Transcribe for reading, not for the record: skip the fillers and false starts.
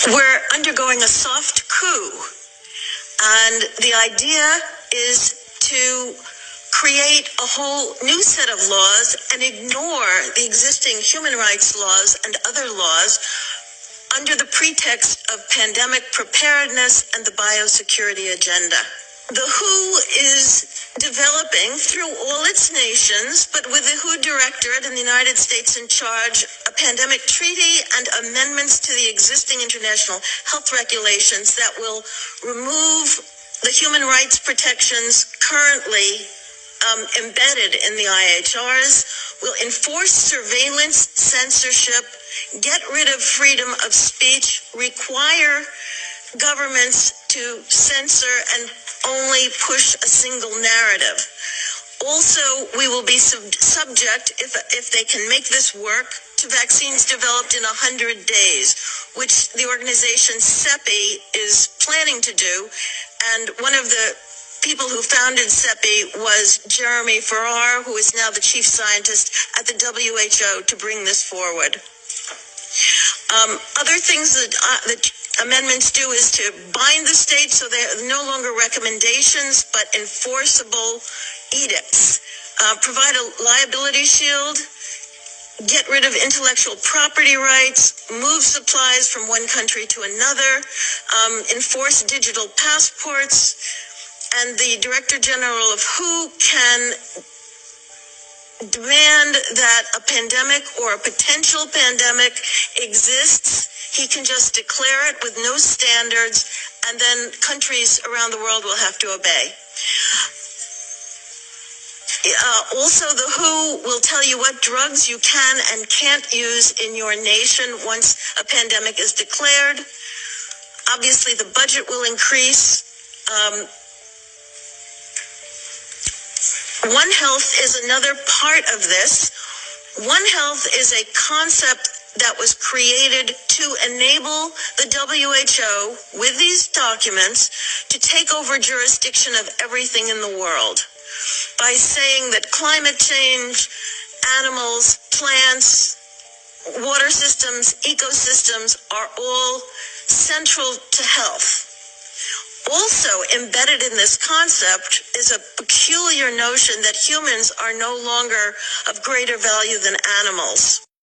We're undergoing a soft coup, and the idea is to create a whole new set of laws and ignore the existing human rights laws and other laws under the pretext of pandemic preparedness and the biosecurity agenda. The WHO is developing through all its nations, but with the WHO Directorate and the United States in charge, a pandemic treaty and amendments to the existing international health regulations that will remove the human rights protections currently embedded in the IHRs, will enforce surveillance, censorship, get rid of freedom of speech, require governments to censor and only push a single narrative. Also, we will be subject, if they can make this work, to vaccines developed in 100 days, which the organization CEPI is planning to do. And one of the people who founded CEPI was Jeremy Farrar, who is now the chief scientist at the WHO, to bring this forward. Other things that amendments do is to bind the states so they're no longer recommendations but enforceable edicts. Provide a liability shield, get rid of intellectual property rights, move supplies from one country to another, enforce digital passports, and the Director General of WHO can demand that a pandemic or a potential pandemic exists. He can just declare it with no standards, and then countries around the world will have to obey. Also, the WHO will tell you what drugs you can and can't use in your nation once a pandemic is declared. Obviously, the budget will increase. One Health is another part of this. One Health is a concept that was created to enable the WHO, with these documents, to take over jurisdiction of everything in the world by saying that climate change, animals, plants, water systems, ecosystems are all central to health. Also embedded in this concept is a peculiar notion that humans are no longer of greater value than animals.